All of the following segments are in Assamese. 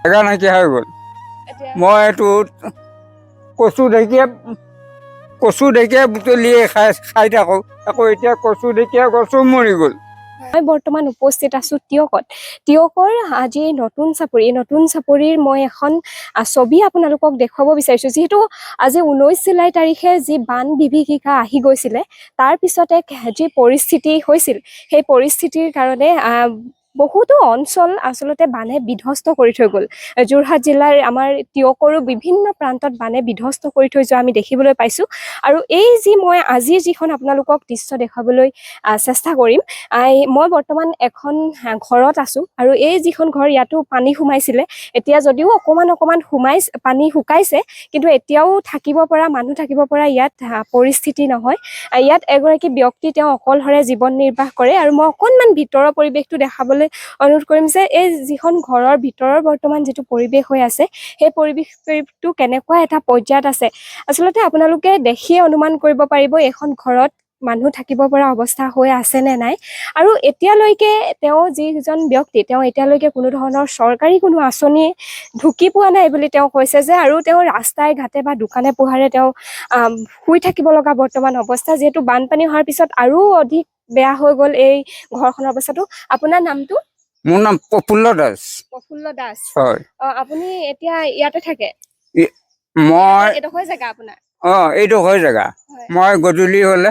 জেগা নাইকিয়া হৈ গ'ল। এতিয়া মই এইটো কচু ঢেকীয়া বুটলিয়ে খাই থাকোঁ। আকৌ এতিয়া কচু ঢেকীয়া গছো মৰি গ'ল। মই বৰ্তমান উপস্থিত আছোঁ টিয়কত। টিয়কৰ আজি নতুন চাপৰিৰ মই এখন ছবি আপোনালোকক দেখুৱাব বিচাৰিছোঁ। যিহেতু আজি 19 জুলাই তাৰিখে যি বান বিভীষিকা আহি গৈছিলে, তাৰ পিছতে যি পৰিস্থিতি হৈছিল, সেই পৰিস্থিতিৰ কাৰণে বহুতো অঞ্চল আচলতে বানে বিধ্বস্ত কৰি থৈ গ'ল। যোৰহাট জিলাৰ আমাৰ টিয়কৰো বিভিন্ন প্ৰান্তত বানে বিধ্বস্ত কৰি থৈ যোৱা আমি দেখিবলৈ পাইছোঁ। আৰু এই যি মই আজি যিখন আপোনালোকক দৃশ্য দেখুৱাবলৈ চেষ্টা কৰিম, মই বৰ্তমান এখন ঘৰত আছোঁ। আৰু এই যিখন ঘৰ, ইয়াতো পানী সোমাইছিলে। এতিয়া যদিও অকণমান পানী শুকাইছে, কিন্তু এতিয়াও মানুহ থাকিব পৰা ইয়াত পৰিস্থিতি নহয়। ইয়াত এগৰাকী ব্যক্তি তেওঁ অকলশৰে জীৱন নিৰ্বাহ কৰে। আৰু মই অকণমান ভিতৰৰ পৰিৱেশটো দেখাবলৈ অনুৰোধ কৰিম যে এই যিখন ঘৰৰ ভিতৰৰ বৰ্তমান যিটো পৰিৱেশ হৈ আছে, সেই পৰিৱেশটো কেনেকুৱা এটা পৰ্যায়ত আছে আচলতে আপোনালোকে দেখিয়ে অনুমান কৰিব পাৰিব এইখন ঘৰত মানুহ থাকিব পৰা অৱস্থা হৈ আছে নে নাই। আৰু এতিয়ালৈকে তেওঁ যিজন ব্যক্তি, তেওঁ এতিয়ালৈকে কোনো ধৰণৰ চৰকাৰী কোনো আঁচনি ঢুকি পোৱা নাই বুলি তেওঁ কৈছে যে, আৰু তেওঁ ৰাস্তাই ঘাটে বা দোকানে পোহাৰে তেওঁ শুই থাকিব লগা বৰ্তমান অৱস্থা। যিহেতু বানপানী হোৱাৰ পিছত আৰু অধিক বেয়া হৈ গ'ল এই ঘৰখনৰ অৱস্থাটো। আপোনাৰ নামটো? মোৰ নাম প্ৰফুল্ল দাস। প্ৰফুল্ল দাস। হয়। আপুনি এতিয়া ইয়াতে থাকে? মই এডোখৰ জেগা আপোনাৰ? এইডোখৰ জেগা। মই গধূলি হ'লে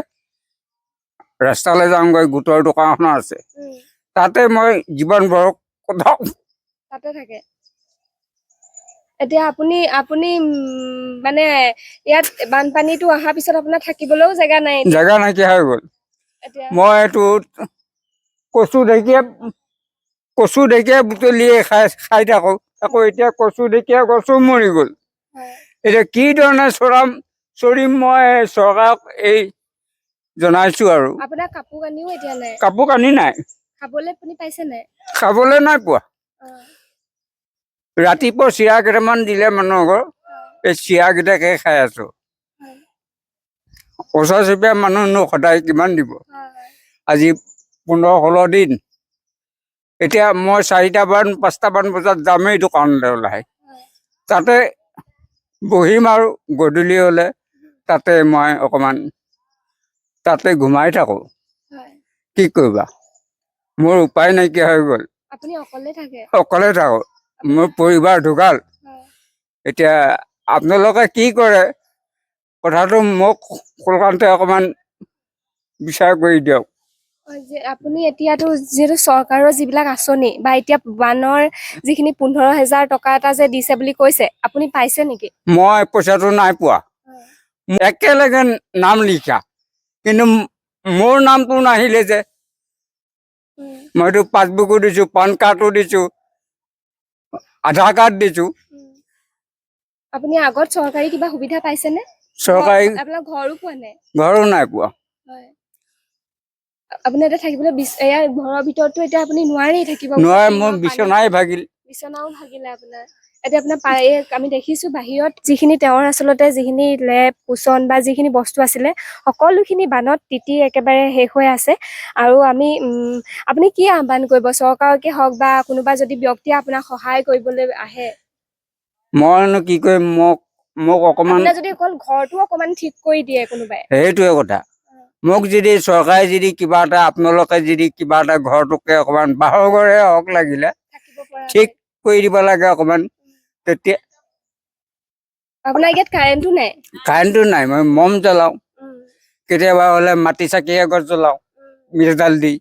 ৰাস্তালৈ যাওঁগৈ, গোটৰ দোকান এখন আছে, তাতে মই জীৱন ভৰক কটাও। তাতে থাকে। এতিয়া আপুনি মানে ইয়াত বানপানীটো অহাৰ পিছত আপোনাৰ থাকিবলৈও জেগা নাই? জেগা নাইকিয়া হৈ গ'ল। মই এইটো কচু ঢেকীয়া বুটলিয়ে খাই থাকোঁ। আকৌ এতিয়া কচু ঢেকীয়া গছো মৰি গ'ল। এতিয়া কি ধৰণে চৰিম মই চৰকাৰক এই জনাইছোঁ। আৰু আপোনাৰ কাপোৰ কানিও এতিয়া নাই? কাপোৰ কানি নাই। খাবলৈ আপুনি পাইছে নাই? খাবলৈ নাই পোৱা। ৰাতিপুৱা চিৰা কেইটামান দিলে মানুহৰ ঘৰ, এই চিৰা কেইটাকে খাই আছোঁ। ওচৰ চুবুৰীয়া মানুহনো সদায় কিমান দিব? আজি 15-16 দিন। এতিয়া মই 4-5মান বজাত যামেই দোকানলৈ ওলাই। তাতে বহিম আৰু গধূলি হ'লে তাতে মই অকণমান তাতে ঘুমাই থাকোঁ। কি কৰিবা, মোৰ উপায় নাইকিয়া হৈ গ'ল। আপুনি অকলে থাকে? অকলে থাকোঁ। মোৰ পৰিবাৰ ঢুকাল। এতিয়া আপোনালোকে কি কৰে, কথাটো মোক সোনকালতে অকণমান বিচাৰ কৰি দিয়ক। আপুনি এতিয়াতো যিহেতু চৰকাৰৰ যিবিলাক আঁচনি বা এতিয়া বানৰ যিখিনি 15,000 টকা এটা যে দিছে বুলি কৈছে, আপুনি পাইছে নেকি? মই পইচাটো নাই পোৱা। একেলগে নাম লিখা, কিন্তু মোৰ নামটো নাহিলে যে। মইতো পাছবুকো দিছোঁ, পান কাৰ্ডো দিছোঁ, আধাৰ কাৰ্ড দিছোঁ। আপুনি আগত চৰকাৰী কিবা সুবিধা পাইছেনে? চৰকাৰী আপোনাৰ ঘৰো পোৱা নাই? ঘৰো নাই পোৱা। আপুনি এতিয়া থাকিবলৈ ইয়াৰ ঘৰৰ ভিতৰতো এতিয়া আপুনি নোৱাৰেই থাকিব। নোৱাৰে, মোৰ বিচনাই ভাগিল। বিচনাও ভাগিলে আপোনাৰ। এতিয়া আপোনাৰ আমি দেখিছোঁ বাহিৰত যিখিনি তেওঁৰ আচলতে যিখিনি লেপ কুচন বা যিখিনি বস্তু আছিলে, সকলোখিনি বানত তিতি একেবাৰে শেষ হৈ আছে। আৰু আপুনি কি আহ্বান কৰিব, চৰকাৰকে হওক বা কোনোবা যদি ব্যক্তিয়ে আপোনাক সহায় কৰিবলৈ আহে? মইনো কি কৰিম, মোক অকণমান যদি অকল ঘৰটো অকণমান ঠিক কৰি দিয়ে কোনোবাই। সেইটোৱে কথা। মোক যদি চৰকাৰে যদি কিবা এটা, আপোনালোকে যদি কিবা এটা ঘৰটোকে অকণমান বাঁহৰ ঘৰে হওক লাগিলে ঠিক কৰি দিব লাগে অকণমান, তেতিয়া। আপোনাৰ ইয়াত কাৰেণ্টটো নাই? কাৰেণ্টটো নাই। মই মম জ্বলাওঁ, কেতিয়াবা হ'লে মাটি চাকি এগছ জ্বলাওঁ মিঠাতেল দি।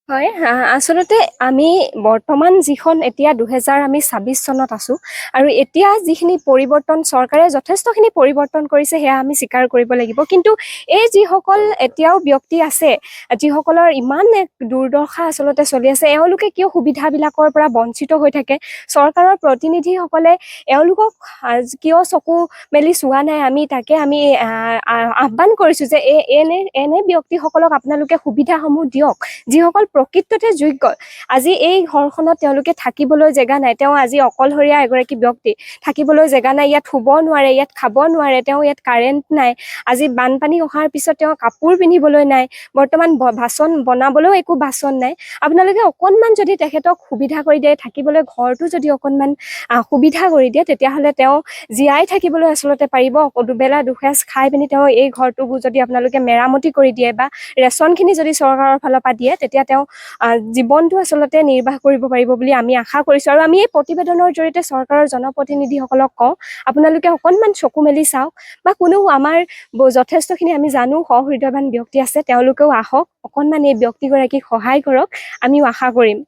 হয়, আচলতে আমি বৰ্তমান যিখন এতিয়া 2026 চনত আছোঁ, আৰু এতিয়া যিখিনি পৰিৱৰ্তন চৰকাৰে যথেষ্টখিনি পৰিৱৰ্তন কৰিছে, সেয়া আমি স্বীকাৰ কৰিব লাগিব। কিন্তু এই যিসকল এতিয়াও ব্যক্তি আছে, যিসকলৰ ইমান এক দুৰ্দশা আচলতে চলি আছে, এওঁলোকে কিয় সুবিধাবিলাকৰ পৰা বঞ্চিত হৈ থাকে? চৰকাৰৰ প্ৰতিনিধিসকলে এওঁলোকক কিয় চকু মেলি চোৱা নাই? আমি আহ্বান কৰিছোঁ যে এনে ব্যক্তিসকলক আপোনালোকে সুবিধাসমূহ দিয়ক, যিসকল প্ৰকৃততে যোগ্য। আজি এই ঘৰখনত তেওঁলোকে থাকিবলৈ জেগা নাই, তেওঁ আজি অকলশৰীয়া এগৰাকী ব্যক্তি, থাকিবলৈ জেগা নাই, ইয়াত শুব নোৱাৰে, ইয়াত খাব নোৱাৰে, তেওঁ ইয়াত কাৰেণ্ট নাই, আজি বানপানী অহাৰ পিছত তেওঁ কাপোৰ পিন্ধিবলৈ নাই, বৰ্তমান বাচন বনাবলৈও একো বাচন নাই। আপোনালোকে অকণমান যদি তেখেতক সুবিধা কৰি দিয়ে, থাকিবলৈ ঘৰটো যদি অকণমান সুবিধা কৰি দিয়ে, তেতিয়াহ'লে তেওঁ জীয়াই থাকিবলৈ আচলতে পাৰিব। দুবেলা দুসাঁজ খাই পিনি তেওঁ এই ঘৰটো যদি আপোনালোকে মেৰামতি কৰি দিয়ে বা ৰেচনখিনি যদি চৰকাৰৰ ফালৰ পৰা দিয়ে, তেতিয়া তেওঁ জীৱনটো আচলতে নিৰ্বাহ কৰিব পাৰিব বুলি আমি আশা কৰিছোঁ। আৰু আমি এই প্ৰতিবেদনৰ জৰিয়তে চৰকাৰৰ জনপ্ৰতিনিধিসকলক কওঁ, আপোনালোকে অকণমান চকু মেলি চাওক, বা কোনো আমাৰ যথেষ্টখিনি আমি জানো সহৃদয়বান ব্যক্তি আছে, তেওঁলোকেও আহক, অকণমান এই ব্যক্তিগৰাকীক সহায় কৰক, আমিও আশা কৰিম।